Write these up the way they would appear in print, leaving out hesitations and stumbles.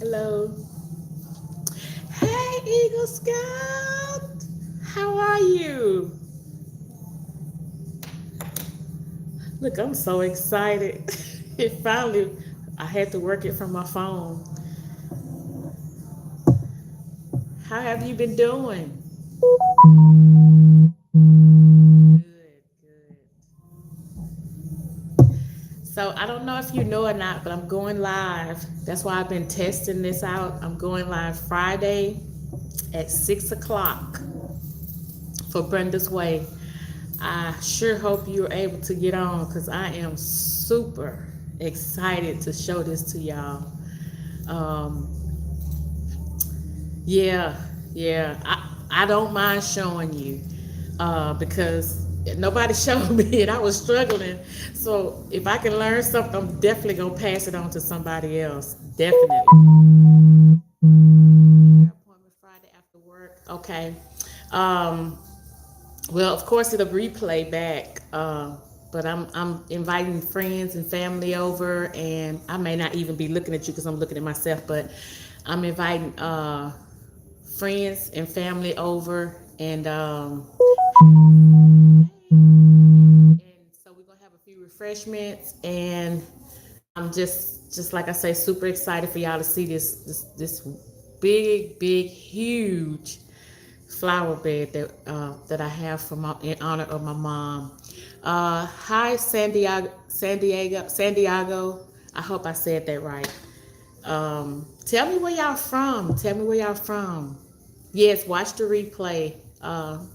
Hello. Hey, Eagle Scout. How are you? Look, I'm so excited. It finally, I had to work it from my phone. How have you been doing? Good, good. So I don't know if you know or not, but I'm going live. That's why I've been testing this out. I'm going live Friday at 6 o'clock for Brenda's Way. I sure hope you're able to get on because I am super excited to show this to y'all. Um, yeah, yeah. I don't mind showing you because nobody showed me and I was struggling. So if I can learn something, I'm definitely gonna pass it on to somebody else. Definitely. Appointment Friday after work. Okay. Um, well, of course it'll replay back. But I'm inviting friends and family over, and I may not even be looking at you because I'm looking at myself. But I'm inviting friends and family over, and so we're gonna have a few refreshments, and I'm just like I say, super excited for y'all to see this big huge flower bed that I have for my in honor of my mom. Hi, San Diego. I hope I said that right. Tell me where y'all from. Tell me where y'all from. Yes, watch the replay. Um,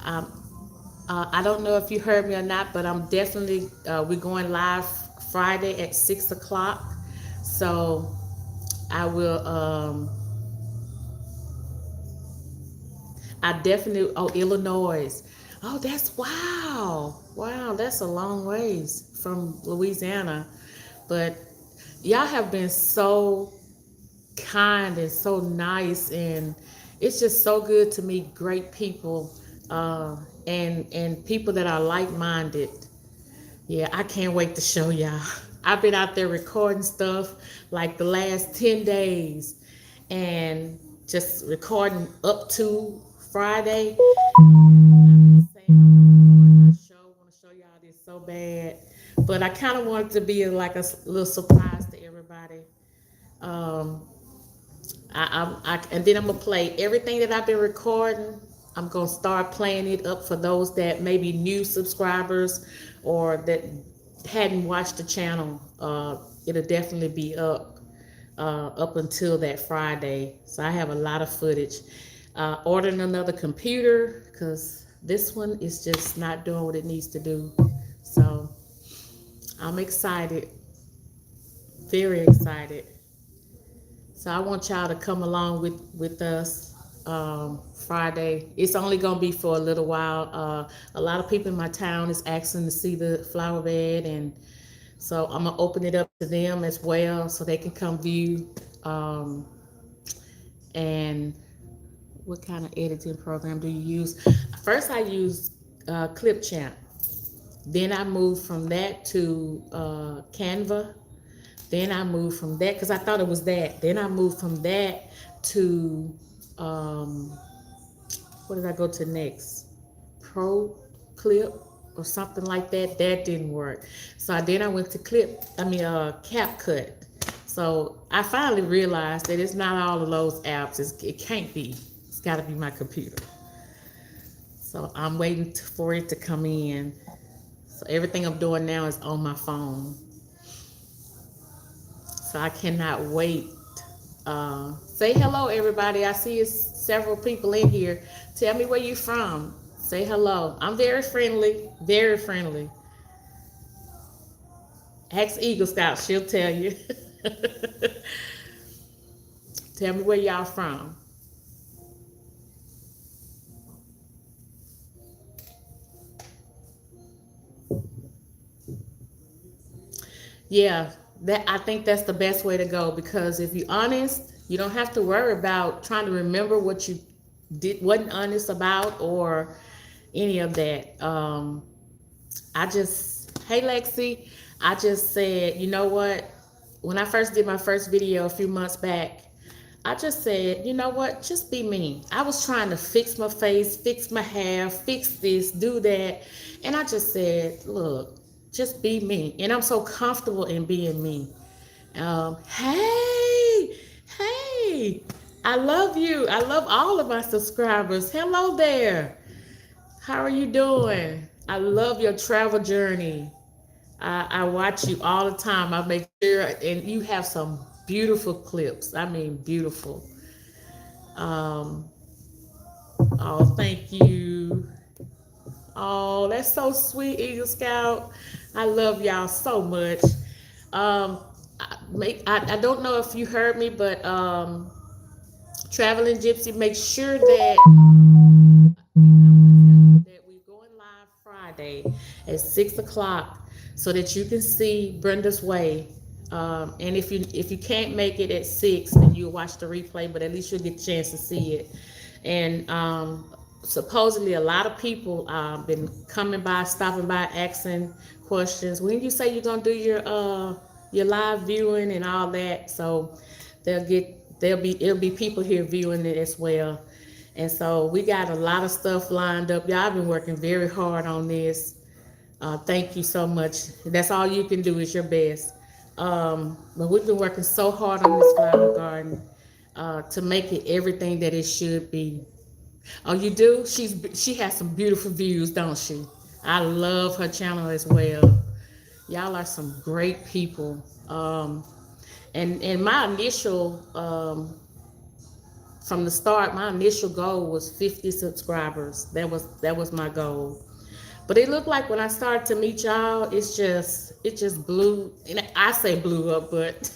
I don't know if you heard me or not, but I'm definitely we're going live Friday at 6 o'clock. So I will. I definitely. Oh, Illinois. Oh, that's wow. That's a long ways from Louisiana, but y'all have been so kind and so nice, and it's just so good to meet great people and people that are like-minded. Yeah, I can't wait to show y'all. I've been out there recording stuff like the last 10 days and just recording up to Friday. I sure want to show y'all this so bad, but I kind of want it to be like a little surprise to everybody. Um, and then I'm gonna play everything that I've been recording. I'm gonna start playing it up for those that may be new subscribers or that hadn't watched the channel. It'll definitely be up until that Friday. So I have a lot of footage. Ordering another computer because this one is just not doing what it needs to do. So I'm excited, very excited. So I want y'all to come along with us Friday. It's only gonna be for a little while. A lot of people in my town is asking to see the flower bed, and so I'm gonna open it up to them as well, so they can come view. And what kind of editing program do you use? First, I used Clipchamp. Then I moved from that to Canva. Then I moved from that because I thought it was that. Then I moved from that to um, what did I go to next? Pro Clip or something like that. That didn't work. So then I went to CapCut. So I finally realized that it's not all of those apps. It can't be. It's got to be my computer. So I'm waiting for it to come in. So everything I'm doing now is on my phone. So I cannot wait. Say hello, everybody. I see several people in here. Tell me where you from. Say hello. I'm very friendly. Very friendly. Ask Eagle Scout. She'll tell you. Tell me where y'all from. Yeah, that I think that's the best way to go because if you're honest, you don't have to worry about trying to remember what you wasn't honest about or any of that. Hey Lexi, I just said, you know what? When I first did my first video a few months back, I just said, you know what? Just be me. I was trying to fix my face, fix my hair, fix this, do that. And I just said, look, just be me. And I'm so comfortable in being me. Hey, I love you. I love all of my subscribers. Hello there. How are you doing? I love your travel journey. I watch you all the time. I make sure, and you have some beautiful clips. I mean, beautiful. Um, oh, thank you. Oh, that's so sweet, Eagle Scout. I love y'all so much. Um, I don't know if you heard me, but Traveling Gypsy, make sure that we're going live Friday at 6 o'clock so that you can see Brenda's Way. And if you can't make it at 6, then you'll watch the replay, but at least you'll get a chance to see it. And supposedly a lot of people been coming by, stopping by, asking questions. When you say you're gonna do your live viewing and all that, so it'll be people here viewing it as well. And so we got a lot of stuff lined up. Y'all been working very hard on this. Thank you so much. That's all you can do is your best. But we've been working so hard on this flower garden to make it everything that it should be. Oh, you do? She has some beautiful views, don't she? I love her channel as well. Y'all are some great people. And my initial from the start, my initial goal was 50 subscribers. That was my goal. But it looked like when I started to meet y'all, it just blew. And I say blew up, but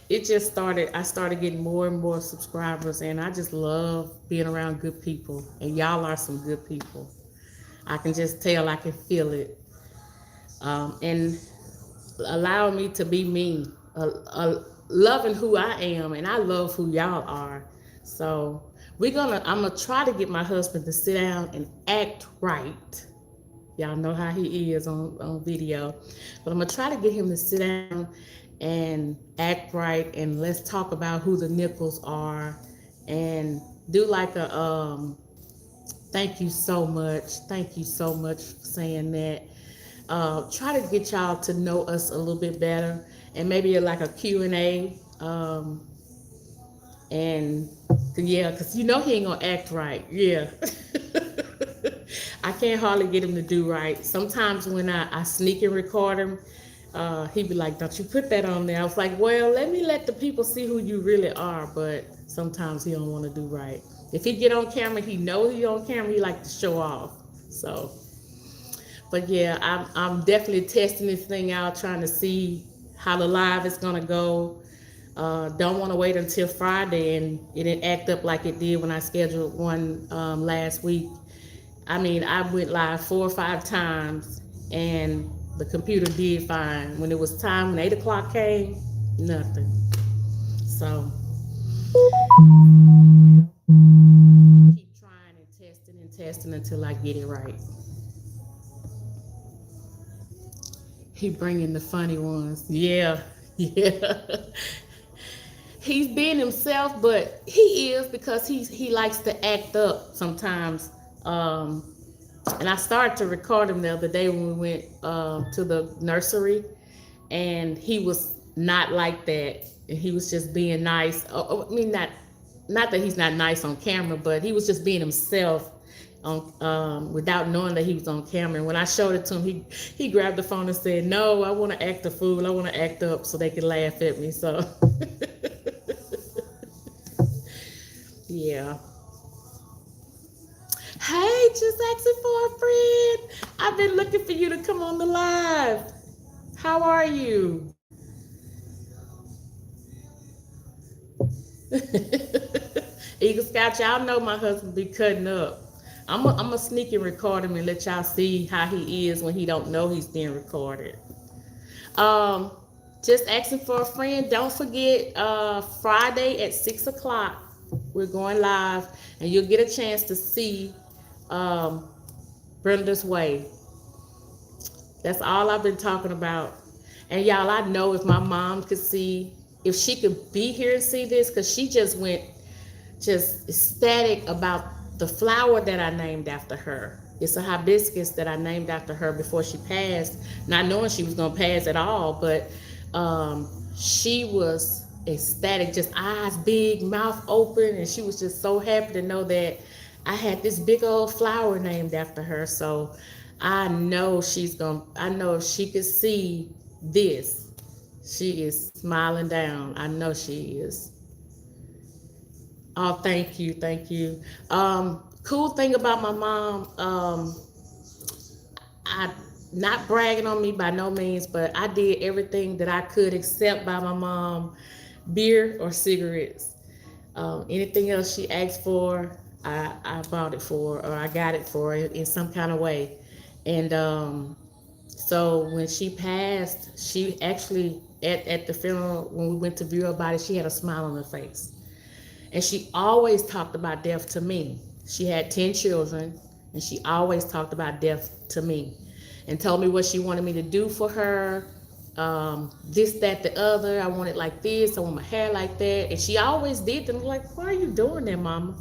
it just started. I started getting more and more subscribers, and I just love being around good people. And y'all are some good people. I can just tell. I can feel it. And allowing me to be me, loving who I am, and I love who y'all are. So I'm gonna try to get my husband to sit down and act right. Y'all know how he is on video, but I'm gonna try to get him to sit down and act right, and let's talk about who the Nichols are, and do like a thank you so much for saying that. Try to get y'all to know us a little bit better, and maybe like a Q&A. And yeah, because you know he ain't gonna act right. Yeah. I can't hardly get him to do right. Sometimes when I sneak and record him, he'd be like, don't you put that on there. I was like, well, let the people see who you really are, but sometimes he don't want to do right. If he get on camera, he knows he on camera, he like to show off. So but yeah, I'm definitely testing this thing out, trying to see how the live is gonna go. Don't want to wait until Friday and it didn't act up like it did when I scheduled one last week. I mean, I went live 4 or 5 times and the computer did fine. When it was time, when 8 o'clock came, nothing. So keep trying and testing until I get it right. He bringing the funny ones. Yeah, yeah. He's being himself, but he is because he likes to act up sometimes. And I started to record him the other day when we went to the nursery, and he was not like that. And he was just being nice. I mean, not that he's not nice on camera, but he was just being himself on without knowing that he was on camera. And when I showed it to him, he grabbed the phone and said, "No, I want to act a fool. I want to act up so they can laugh at me." So yeah. Hey, just asking for a friend. I've been looking for you to come on the live. How are you? Eagle Scout, y'all know my husband be cutting up. I'm a sneak and record him and let y'all see how he is when he don't know he's being recorded. Um, just asking for a friend. Don't forget, Friday at 6 o'clock, we're going live, and you'll get a chance to see um, Brenda's Way. That's all I've been talking about. And y'all, I know if my mom could see, if she could be here and see this, because she just went just ecstatic about the flower that I named after her. It's a hibiscus that I named after her before she passed, not knowing she was going to pass at all. But she was ecstatic, just eyes big, mouth open, and she was just so happy to know that I had this big old flower named after her. So I know I know if she could see this, she is smiling down. I know she is. Oh, thank you, thank you. Cool thing about my mom, I not bragging on me by no means, but I did everything that I could except buy my mom beer or cigarettes. Anything else she asked for, I bought it for her, or I got it for her in some kind of way. And so when she passed, she actually at the funeral when we went to view her body, she had a smile on her face. And she always talked about death to me. She had 10 children, and she always talked about death to me and told me what she wanted me to do for her. This, that, the other. I want it like this. I want my hair like that. And she always did them. Like, why are you doing that, Mama?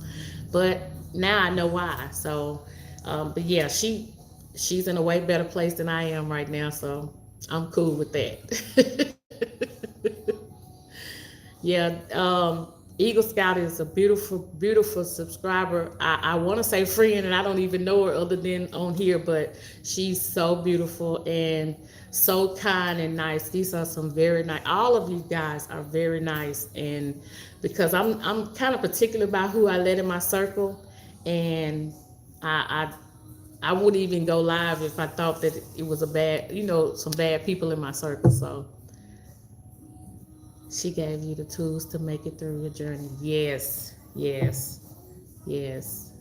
But now I know why. So, but yeah, she's in a way better place than I am right now. So I'm cool with that. Yeah, Eagle Scout is a beautiful, beautiful subscriber. I want to say friend, and I don't even know her other than on here, but she's so beautiful and so kind and nice. These are some very nice. All of you guys are very nice, and because I'm kind of particular about who I let in my circle, and I wouldn't even go live if I thought that it was a bad, some bad people in my circle. So she gave you the tools to make it through your journey. Yes, yes, yes.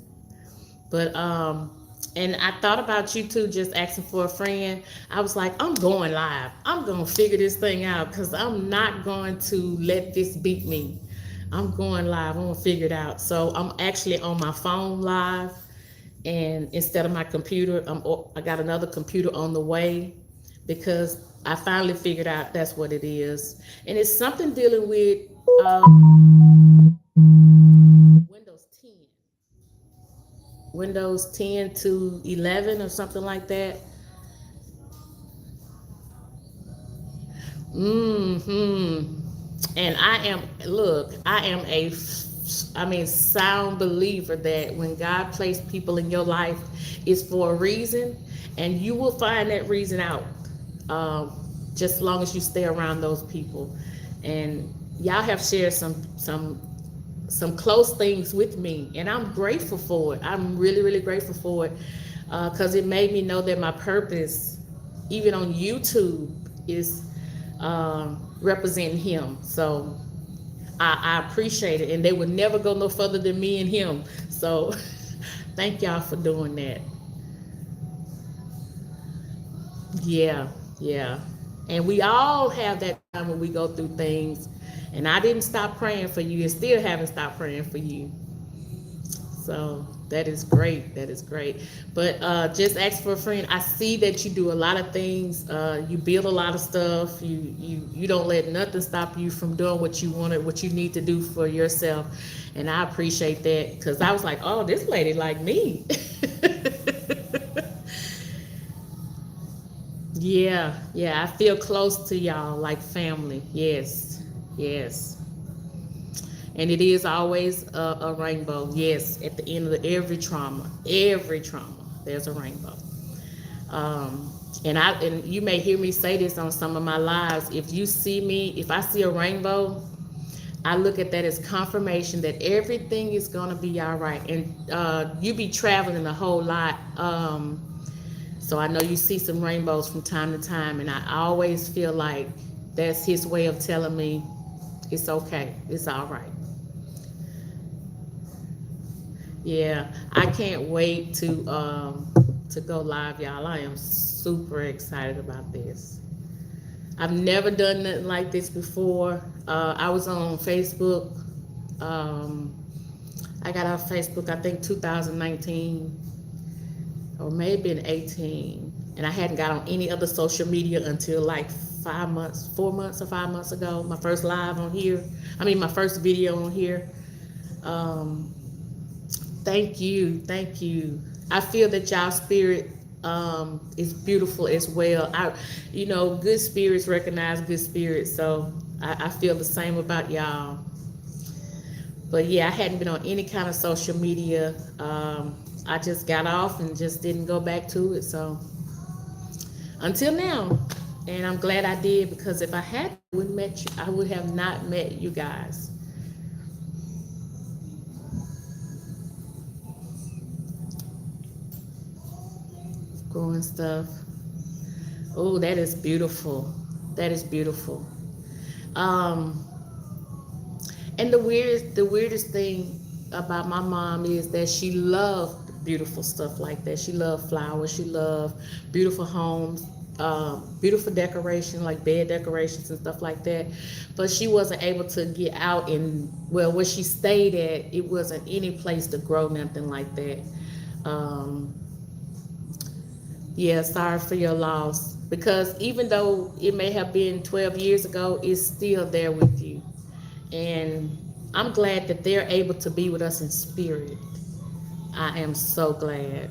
But and I thought about you too, just asking for a friend. I was like, I'm going live. I'm gonna figure this thing out because I'm not going to let this beat me. I'm going live. I'm gonna figure it out. So I'm actually on my phone live, and instead of my computer, I got another computer on the way because I finally figured out that's what it is, and it's something dealing with Windows 10, Windows 10 to 11 or something like that. Hmm. And I am sound believer that when God placed people in your life, it's for a reason, and you will find that reason out. Just as long as you stay around those people, and y'all have shared some close things with me, and I'm grateful for it. I'm really, really grateful for it because it made me know that my purpose, even on YouTube, is representing Him. So I appreciate it, and they would never go no further than me and Him. So thank y'all for doing that. Yeah, yeah. And we all have that time when we go through things. And I didn't stop praying for you and still haven't stopped praying for you. So that is great. That is great. But just ask for a friend. I see that you do a lot of things. You build a lot of stuff. You don't let nothing stop you from doing what you wanted, what you need to do for yourself. And I appreciate that because I was like, oh, this lady like me. Yeah, yeah, I feel close to y'all like family. Yes, yes. And it is always a rainbow. Yes, at the end of every trauma, there's a rainbow. Um, and you may hear me say this on some of my lives. If I see a rainbow, I look at that as confirmation that everything is gonna be all right. And you be traveling a whole lot, so I know you see some rainbows from time to time, and I always feel like that's his way of telling me it's okay, it's all right. Yeah, I can't wait to go live, y'all. I am super excited about this. I've never done nothing like this before. I was on Facebook. Um, I got off Facebook, I think 2019 or maybe in 18, and I hadn't got on any other social media until like 5 months, 4 months or 5 months ago. My first live on here. I mean, my first video on here. Um, Thank you, thank you. I feel that y'all spirit is beautiful as well. Good spirits recognize good spirits, so I feel the same about y'all. But yeah, I hadn't been on any kind of social media. I just got off and just didn't go back to it. So until now, and I'm glad I did because if I had, wouldn't met you. I would have not met you guys. Growing stuff. Oh, that is beautiful. That is beautiful. Um, and the weirdest thing about my mom is that she loved beautiful stuff like that. She loved flowers. She loved beautiful homes, beautiful decoration like bed decorations and stuff like that. But she wasn't able to get out and well, where she stayed at, it wasn't any place to grow nothing like that. Um, yeah, sorry for your loss. Because even though it may have been 12 years ago, it's still there with you. And I'm glad that they're able to be with us in spirit. I am so glad.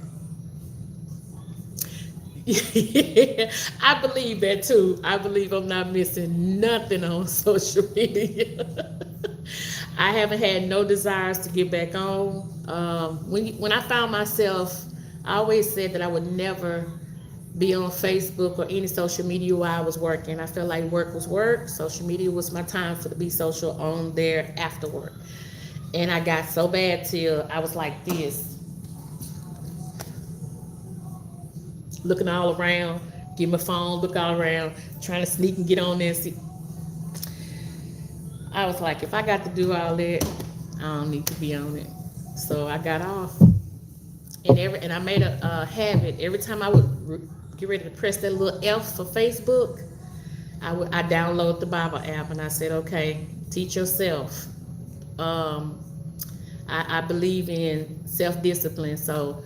I believe that too. I believe I'm not missing nothing on social media. I haven't had no desires to get back on. When I found myself, I always said that I would never be on Facebook or any social media while I was working. I felt like work was work. Social media was my time for to be social on there after work. And I got so bad till I was like this, looking all around, get my phone, look all around, trying to sneak and get on there. See, I was like, if I got to do all that, I don't need to be on it. So I got off, and I made a habit. Every time I would get ready to press that little F for Facebook, I download the Bible app and I said, okay, teach yourself. Um, I believe in self discipline, so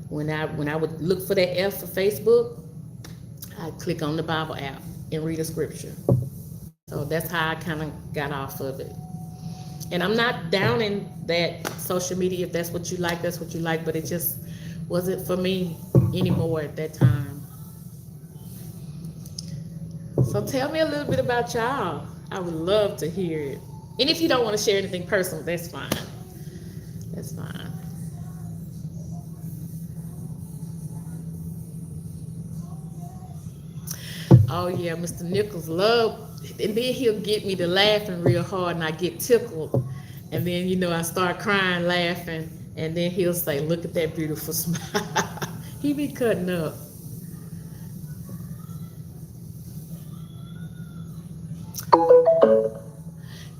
when I would look for that F for Facebook, I click on the Bible app and read a scripture. So that's how I kind of got off of it. And I'm not downing that social media. If that's what you like, that's what you like. But it just wasn't for me anymore at that time. So tell me a little bit about y'all. I would love to hear it. And if you don't want to share anything personal, that's fine. That's fine. Oh yeah, Mr. Nichols love, and then he'll get me to laughing real hard, and I get tickled, and then I start crying, laughing, and then he'll say, "Look at that beautiful smile." He be cutting up.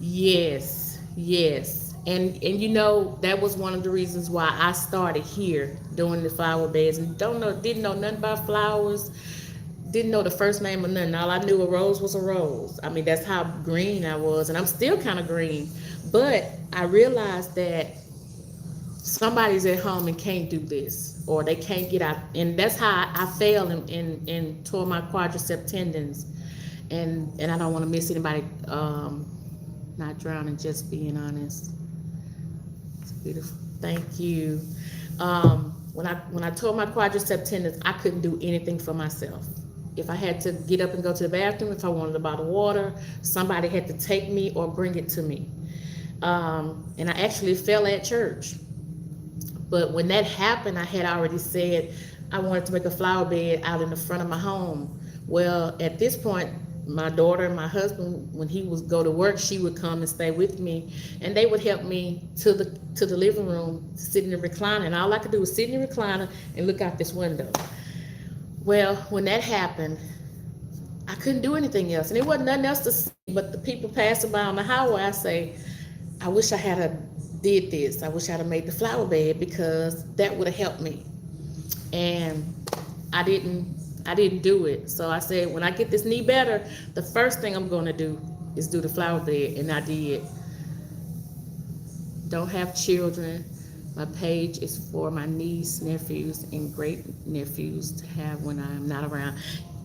Yes, yes, and that was one of the reasons why I started here doing the flower beds, and didn't know nothing about flowers, didn't know the first name of nothing. All I knew, a rose was a rose. I mean, that's how green I was, and I'm still kind of green. But I realized that somebody's at home and can't do this, or they can't get out, and that's how I fell and tore my quadricep tendons, and I don't want to miss anybody. Not drowning, just being honest. It's beautiful. Thank you. When I tore my quadricep tendons, I couldn't do anything for myself. if I had to get up and go to the bathroom, if I wanted a bottle of water, somebody had to take me or bring it to me. And I actually fell at church. But when that happened, I had already said I wanted to make a flower bed out in the front of my home. Well, at this point, my daughter and my husband, when he would go to work, she would come and stay with me, and they would help me to the living room, sit in the recliner, and all I could do was sit in the recliner and look out this window. Well, when that happened, I couldn't do anything else, and it wasn't nothing else to see but the people passing by on the highway. I say, I wish I had a did this. I wish I'd have made the flower bed because that would have helped me. And I didn't I didn't do it. So I said, when I get this knee better, the first thing I'm gonna do is do the flower bed, and I did. Don't have children. My page is for my niece, nephews, and great nephews to have when I'm not around.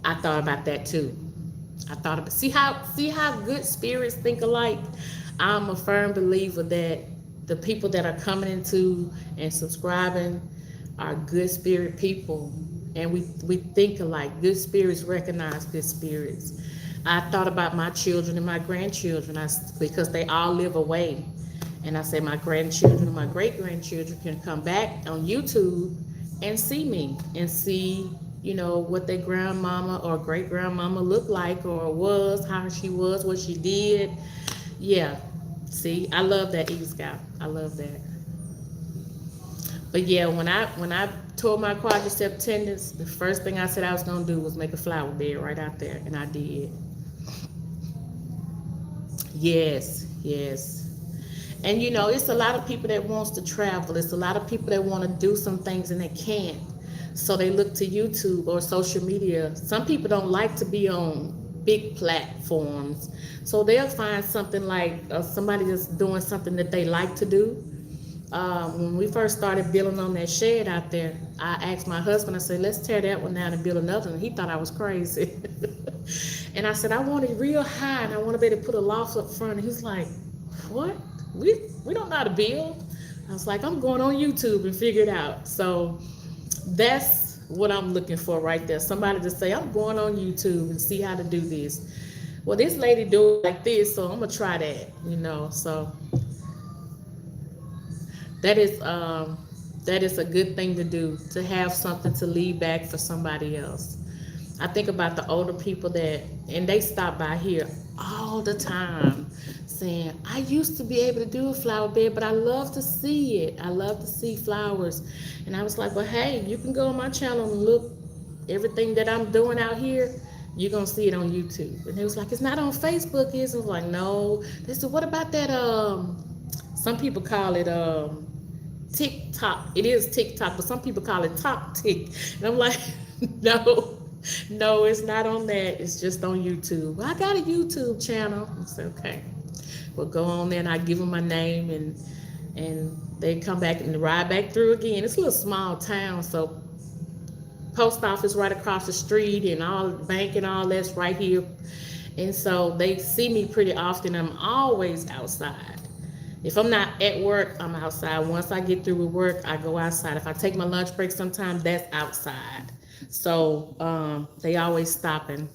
I thought about that too. I thought about see how good spirits think alike. I'm a firm believer that the people that are coming into and subscribing are good spirit people, and we think alike. Good spirits recognize good spirits. I thought about my children and my grandchildren because they all live away. And I say my grandchildren and my great grandchildren can come back on YouTube and see me and see, what their grandmama or great grandmama looked like or was, how she was, what she did. Yeah. See, I love that, Eagle Scout. I love that. But yeah, when I tore my quadricep tendons, the first thing I said I was gonna do was make a flower bed right out there, and I did. Yes, yes. And it's a lot of people that wants to travel. It's a lot of people that want to do some things and they can't. So they look to YouTube or social media. Some people don't like to be on big platforms. So they'll find something like somebody that's doing something that they like to do. When we first started building on that shed out there, I asked my husband, I said, let's tear that one down and build another one. He thought I was crazy. And I said, I want it real high and I want to be able to put a loft up front. And he's like, what? We don't know how to build. I was like, I'm going on YouTube and figure it out. So that's what I'm looking for right there. Somebody to say, I'm going on YouTube and see how to do this. Well, this lady do it like this, so I'm gonna try that. So that is a good thing to do, to have something to leave back for somebody else. I think about the older people and they stop by here all the time saying, I used to be able to do a flower bed, but I love to see it. I love to see flowers. And I was like, well, hey, you can go on my channel and look everything that I'm doing out here. You're going to see it on YouTube. And they was like, it's not on Facebook, is it? I was like, no. They said, what about that? Some people call it TikTok. It is TikTok, but some people call it Talk Tick. And I'm like, no. No, it's not on that. It's just on YouTube. Well, I got a YouTube channel. I said, okay. Well, go on there and I give them my name and they come back and ride back through again. It's a little small town, so post office right across the street and all the bank and all that's right here. And so they see me pretty often. I'm always outside. If I'm not at work, I'm outside. Once I get through with work, I go outside. If I take my lunch break sometime, that's outside. So they always stopping.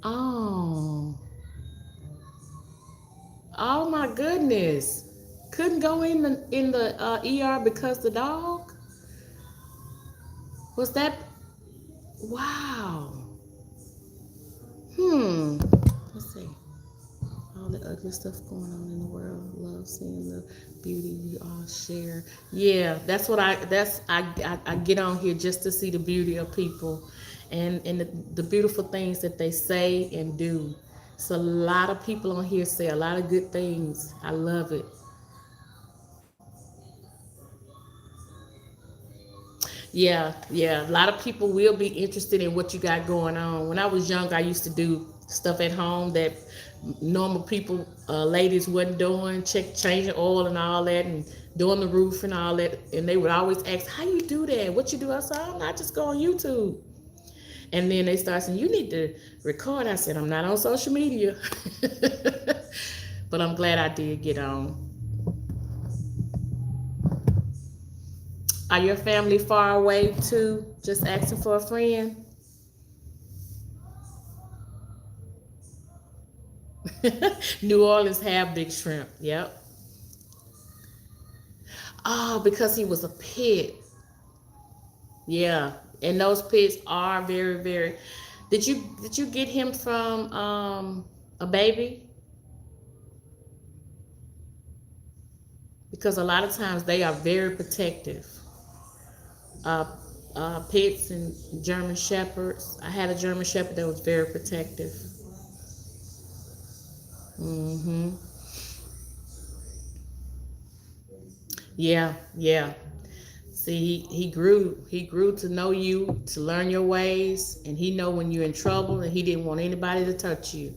Oh, oh my goodness! Couldn't go in the ER because the dog was that. Wow. Let's see. All the ugly stuff going on in the world. Love seeing the beauty we all share. Yeah, that's what I get on here just to see the beauty of people and the beautiful things that they say and do. So a lot of people on here say a lot of good things. I love it. Yeah, yeah. A lot of people will be interested in what you got going on. When I was young, I used to do stuff at home that normal people, ladies wasn't doing, changing oil and all that, and doing the roof and all that. And they would always ask, "How you do that? What you do?" I said, "I'm not just go on YouTube." And then they start saying, "You need to record." I said, "I'm not on social media." But I'm glad I did get on. Are your family far away too? Just asking for a friend? New Orleans have big shrimp. Yep. Oh, because he was a pit. Yeah. And those pits are very, very. Did you get him from a baby? Because a lot of times they are very protective. Uh, pits and German shepherds. I had a German shepherd that was very protective. Hmm. Yeah, yeah. See, he grew to know you, to learn your ways, and he know when you're in trouble, and he didn't want anybody to touch you.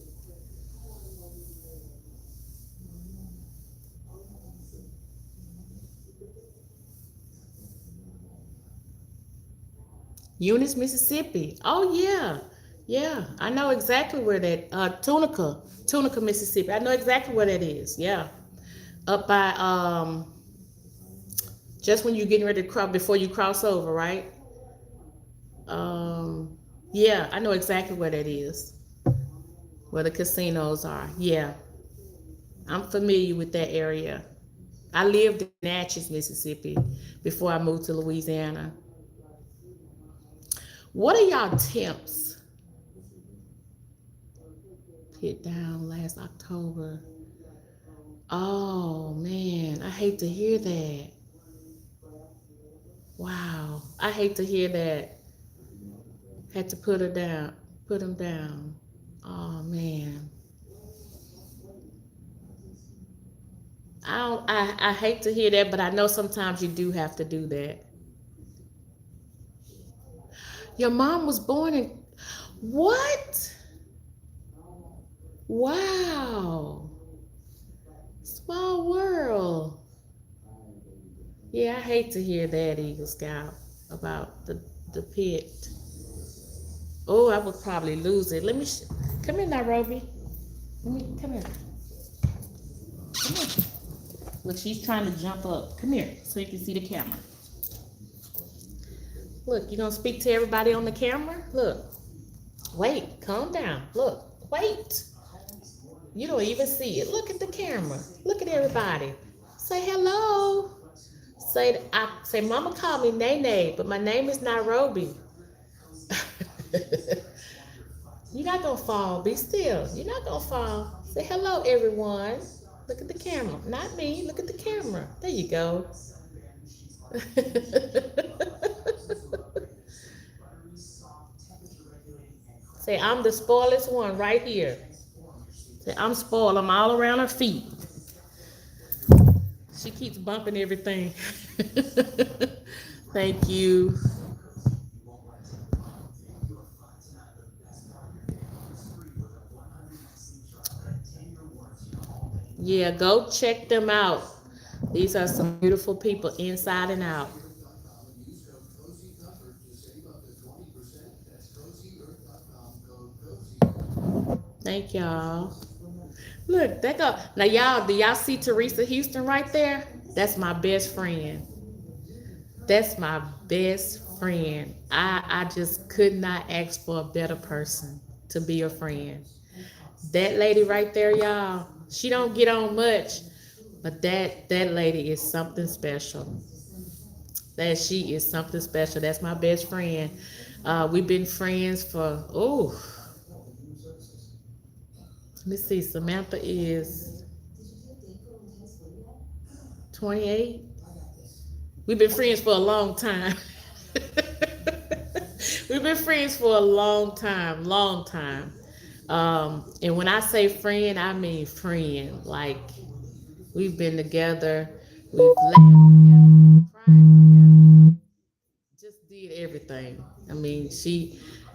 Eunice, Mississippi. Oh yeah, yeah. I know exactly where that Tunica, Mississippi. I know exactly where that is. Yeah, up by just when you're getting ready to cross before you cross over, right? Um, yeah, I know exactly where that is, where the casinos are. Yeah, I'm familiar with that area. I lived in Natchez, Mississippi, before I moved to Louisiana. What are y'all temps? Hit down last October. Oh man, I hate to hear that. Wow, I hate to hear that. Had to put her down, put him down. Oh man, I don't. I hate to hear that, but I know sometimes you do have to do that. Your mom was born in what? Wow, small world. Yeah, I hate to hear that, Eagle Scout, about the pit. Oh, I would probably lose it. Come here, Nairobi. Let me come here. Come here. Look, she's trying to jump up. Come here, so you can see the camera. Look, you gonna speak to everybody on the camera? Look, wait, calm down. Look, wait. You don't even see it. Look at the camera. Look at everybody. Say hello. Say, Mama called me Nene, but my name is Nairobi. You're not gonna fall. Be still. You're not gonna fall. Say hello, everyone. Look at the camera. Not me. Look at the camera. There you go. Say I'm the spoilest one right here. Say I'm spoiled. I'm all around her feet. She keeps bumping everything. Thank you. Yeah, go check them out. These are some beautiful people inside and out. Thank y'all. Look, that go. Now y'all, do y'all see Teresa Houston right there? That's my best friend. That's my best friend. I just could not ask for a better person to be a friend. That lady right there, y'all, she don't get on much, but that lady is something special. That she is something special. That's my best friend. We've been friends for let me see. Samantha is 28. We've been friends for a long time. We've been friends for a long time, long time. And when I say friend, I mean friend. Like we've been together, we've laughed together, cried together, just did everything. I mean,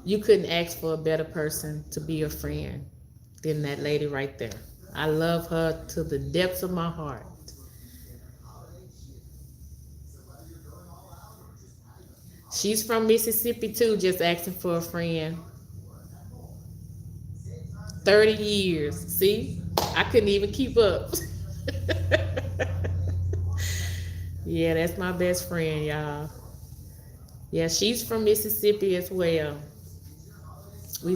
you couldn't ask for a better person to be a friend than that lady right there. I love her to the depths of my heart. She's from Mississippi too, just asking for a friend. 30 years. See? I couldn't even keep up. Yeah, that's my best friend, y'all. Yeah, she's from Mississippi as well. We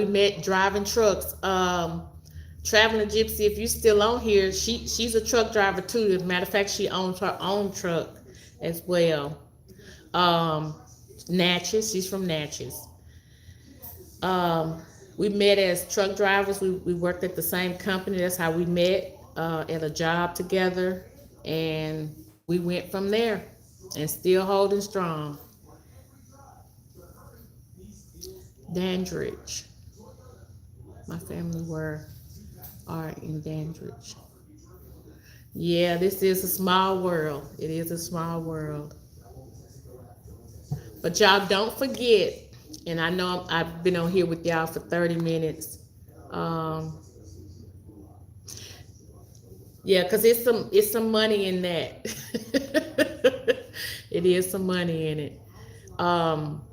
met driving trucks. Traveling Gypsy, if you're still on here, she's a truck driver too. As a matter of fact, she owns her own truck as well. Um, Natchez, she's from Natchez. Um, we met as truck drivers. We worked at the same company. That's how we met at a job together, and we went from there, and still holding strong. Dandridge, my family are in Dandridge. Yeah, this is a small world. It is a small world. But y'all don't forget, and I know I've been on here with y'all for 30 minutes. Um, yeah, because it's some money in that. It is some money in it. Um,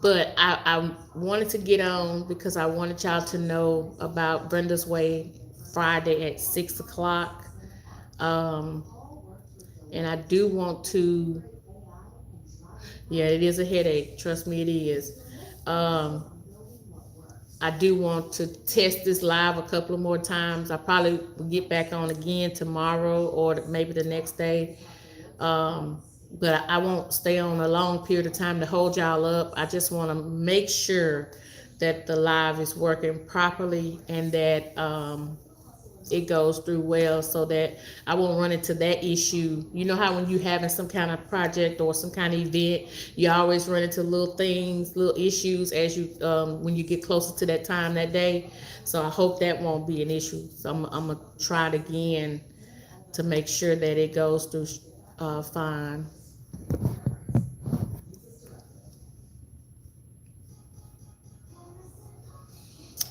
but I wanted to get on because I wanted y'all to know about Brenda's Way Friday at 6 o'clock. Um, and I do want to, yeah, it is a headache. Trust me, it is. Um, I do want to test this live a couple of more times. I probably will get back on again tomorrow or maybe the next day. Um, but I won't stay on a long period of time to hold y'all up. I just want to make sure that the live is working properly and that it goes through well so that I won't run into that issue. You know how when you having some kind of project or some kind of event, you always run into little things, little issues as you when you get closer to that time that day. So I hope that won't be an issue. So I'm gonna try it again to make sure that it goes through fine.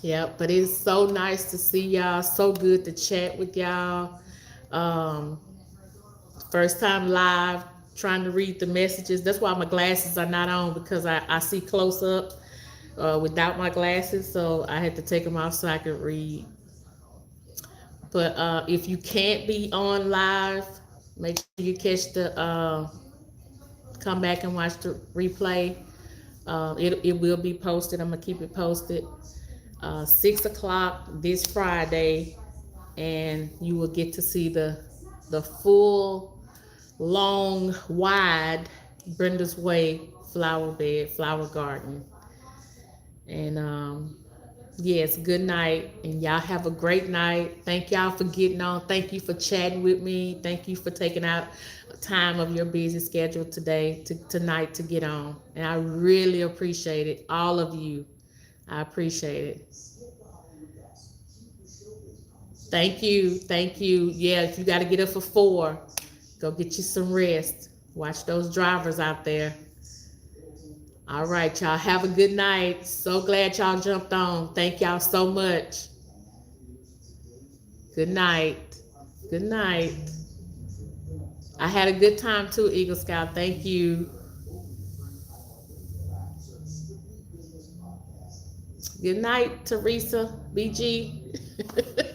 Yeah, but it's so nice to see y'all. So good to chat with y'all. Um, First time live, trying to read the messages. That's why my glasses are not on because I see close up without my glasses. So I had to take them off so I could read. But if you can't be on live, make sure you catch come back and watch the replay. It will be posted. I'm going to keep it posted. 6 o'clock this Friday, and you will get to see the full long, wide Brenda's Way flower bed, flower garden. And yes, good night. And y'all have a great night. Thank y'all for getting on. Thank you for chatting with me. Thank you for taking out time of your busy schedule tonight to get on. And I really appreciate it. All of you. I appreciate it. Thank you. Thank you. Yeah, if you got to get up for 4, go get you some rest. Watch those drivers out there. All right, y'all. Have a good night. So glad y'all jumped on. Thank y'all so much. Good night. Good night. I had a good time too, Eagle Scout. Thank you. Good night, Teresa, BG.